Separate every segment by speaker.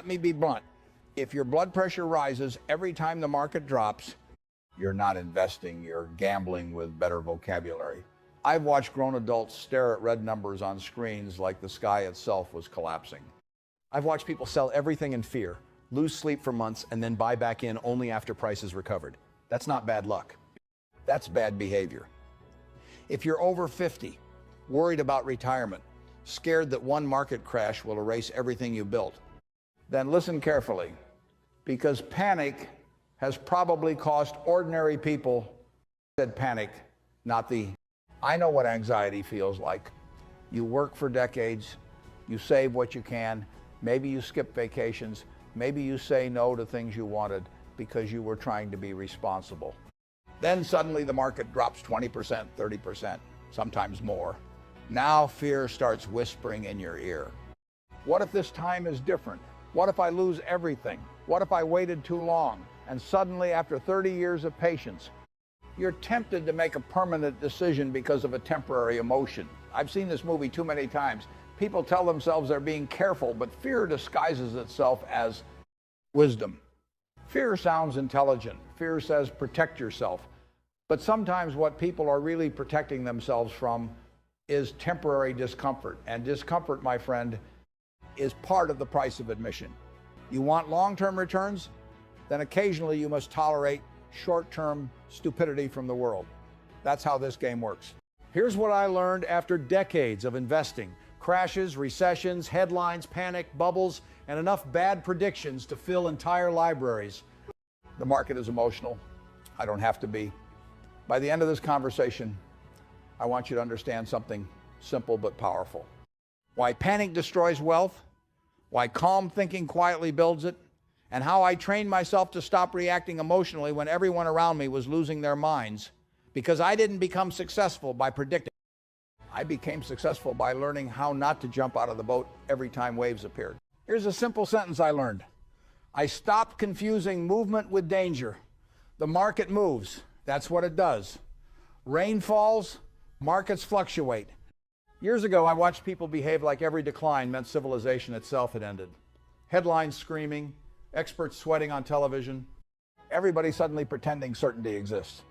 Speaker 1: let me be blunt. If your blood pressure rises every time the market drops, you're not investing, you're gambling with better vocabulary. I've watched grown adults stare at red numbers on screens like the sky itself was collapsing.
Speaker 2: I've watched people sell everything in fear, lose sleep for months, and then buy back in only after prices recovered. That's not bad luck.
Speaker 1: That's bad behavior. If you're over 50, worried about retirement, scared that one market crash will erase everything you built, then listen carefully, because panic has probably cost ordinary people, said panic, not the. I know what anxiety feels like. You work for decades, you save what you can, maybe you skip vacations, maybe you say no to things you wanted because you were trying to be responsible. Then suddenly the market drops 20%, 30%, sometimes more. Now fear starts whispering in your ear. What if this time is different? What if I lose everything? What if I waited too long? And suddenly, after 30 years of patience, you're tempted to make a permanent decision because of a temporary emotion. I've seen this movie too many times. People tell themselves they're being careful, but fear disguises itself as wisdom. Fear sounds intelligent. Fear says protect yourself. But sometimes what people are really protecting themselves from is temporary discomfort. And discomfort, my friend, is part of the price of admission. You want long-term returns? Then occasionally you must tolerate short-term stupidity from the world. That's how this game works.
Speaker 2: Here's what I learned after decades of investing. Crashes, recessions, headlines, panic, bubbles, and enough bad predictions to fill entire libraries.
Speaker 1: The market is emotional. I don't have to be. By the end of this conversation, I want you to understand something simple but powerful. Why panic destroys wealth, why calm thinking quietly builds it, and how I trained myself to stop reacting emotionally when everyone around me was losing their minds, because I didn't become successful by predicting. I became successful by learning how not to jump out of the boat every time waves appeared. Here's a simple sentence I learned. I stopped confusing movement with danger. The market moves. That's what it does. Rain falls, markets fluctuate. Years ago, I watched people behave like every decline meant civilization itself had ended. Headlines screaming, experts sweating on television, everybody suddenly pretending certainty exists.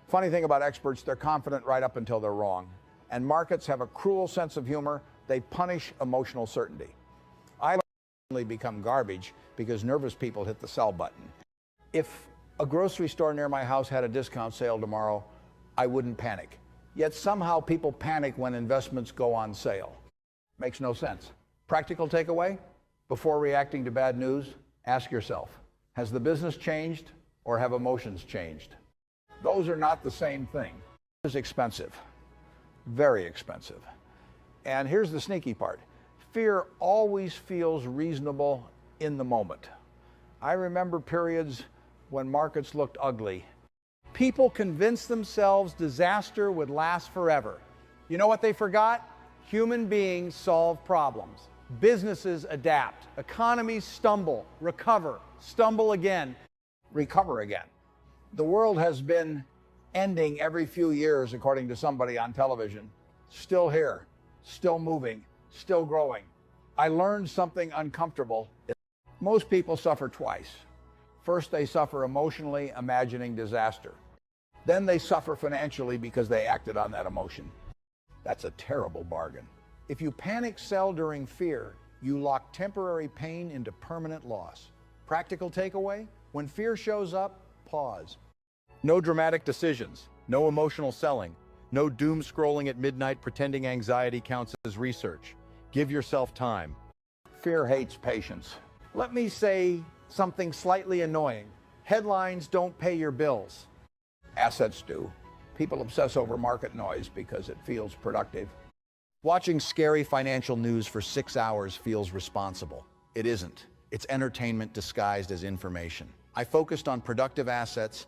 Speaker 1: Funny thing about experts, they're confident right up until they're wrong. And markets have a cruel sense of humor. They punish emotional certainty. I become garbage because nervous people hit the sell button. If a grocery store near my house had a discount sale tomorrow, I wouldn't panic. Yet somehow people panic when investments go on sale. Makes no sense. Practical takeaway? Before reacting to bad news, ask yourself, has the business changed or have emotions changed? Those are not the same thing. It's expensive, very expensive. And here's the sneaky part. Fear always feels reasonable in the moment. I remember periods when markets looked ugly. People convinced themselves disaster would last forever. You know what they forgot? Human beings solve problems. Businesses adapt. Economies stumble, recover, stumble again, recover again. The world has been ending every few years, according to somebody on television. Still here, still moving, still growing. I learned something uncomfortable. Most people suffer twice. First, they suffer emotionally, imagining disaster. Then they suffer financially because they acted on that emotion. That's a terrible bargain. If you panic sell during fear, you lock temporary pain into permanent loss. Practical takeaway? When fear shows up, pause.
Speaker 2: No dramatic decisions, no emotional selling, no doom scrolling at midnight pretending anxiety counts as research. Give yourself time.
Speaker 1: Fear hates patience. Let me say something slightly annoying. Headlines don't pay your bills. Assets do. People obsess over market noise because it feels productive.
Speaker 2: Watching scary financial news for 6 hours feels responsible. It isn't. It's entertainment disguised as information. I focused on productive assets.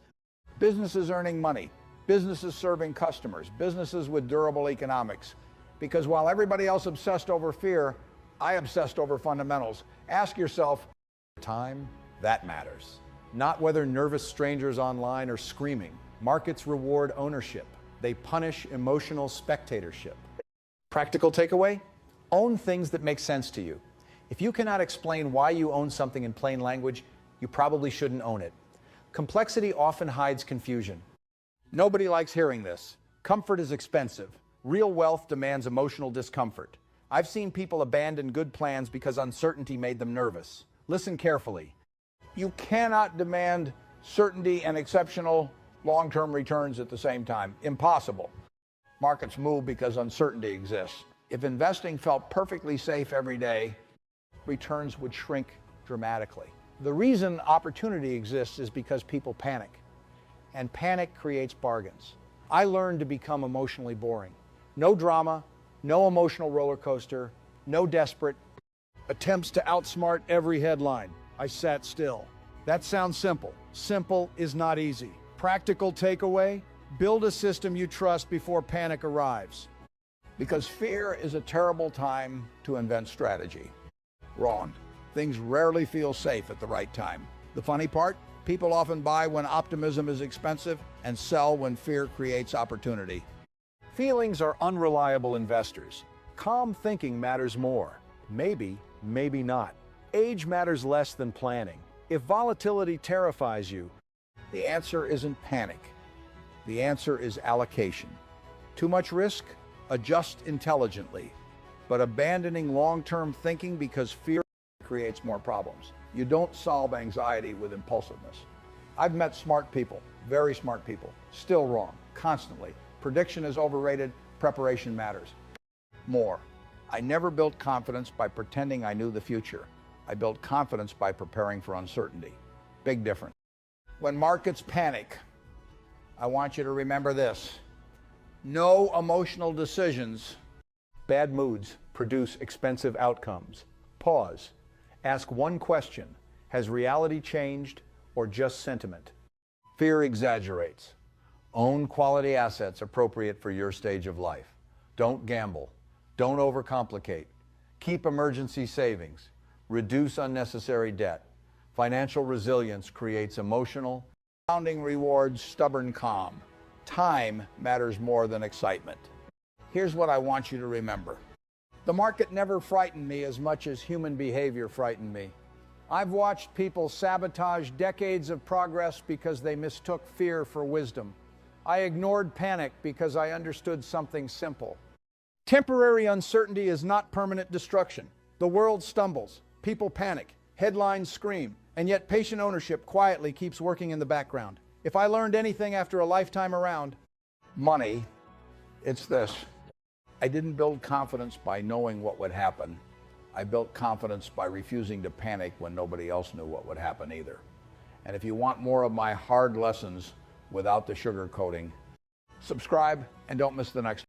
Speaker 1: Businesses earning money, businesses serving customers, businesses with durable economics. Because while everybody else obsessed over fear, I obsessed over fundamentals. Ask yourself,
Speaker 2: time, that matters. Not whether nervous strangers online are screaming. Markets reward ownership. They punish emotional spectatorship. Practical takeaway? Own things that make sense to you.
Speaker 3: If you cannot explain why you own something in plain language, you probably shouldn't own it. Complexity often hides confusion.
Speaker 1: Nobody likes hearing this.
Speaker 2: Comfort is expensive. Real wealth demands emotional discomfort. I've seen people abandon good plans because uncertainty made them nervous. Listen carefully.
Speaker 1: You cannot demand certainty and exceptional long-term returns at the same time. Impossible. Markets move because uncertainty exists. If investing felt perfectly safe every day, returns would shrink dramatically. The reason opportunity exists is because people panic, and panic creates bargains. I learned to become emotionally boring. No drama, no emotional roller coaster, no desperate attempts to outsmart every headline. I sat still. That sounds simple. Simple is not easy. Practical takeaway: build a system you trust before panic arrives. Because fear is a terrible time to invent strategy. Wrong. Things rarely feel safe at the right time. The funny part? People often buy when optimism is expensive and sell when fear creates opportunity.
Speaker 3: Feelings are unreliable investors. Calm thinking matters more. Maybe, maybe not. Age matters less than planning. If volatility terrifies you,
Speaker 1: The answer isn't panic. The answer is allocation. Too much risk? Adjust intelligently. But abandoning long-term thinking because fear creates more problems. You don't solve anxiety with impulsiveness. I've met smart people, very smart people, still wrong, constantly. Prediction is overrated, preparation matters. More. I never built confidence by pretending I knew the future. I built confidence by preparing for uncertainty. Big difference. When markets panic, I want you to remember this. No emotional decisions.
Speaker 3: bad moods produce expensive outcomes. Pause. Ask one question. Has reality changed or just sentiment?
Speaker 2: Fear exaggerates. Own quality assets appropriate for your stage of life. Don't gamble. Don't overcomplicate. Keep emergency savings. Reduce unnecessary debt. Financial resilience creates emotional,
Speaker 1: Compounding rewards stubborn calm. Time matters more than excitement. Here's what I want you to remember. The market never frightened me as much as human behavior frightened me. I've watched people sabotage decades of progress because they mistook fear for wisdom. I ignored panic because I understood something simple. Temporary uncertainty is not permanent destruction. The world stumbles, people panic, headlines scream, and yet patient ownership quietly keeps working in the background. If I learned anything after a lifetime around money, it's this. I didn't build confidence by knowing what would happen. I built confidence by refusing to panic when nobody else knew what would happen either. And if you want more of my hard lessons without the sugarcoating, subscribe and don't miss the next one.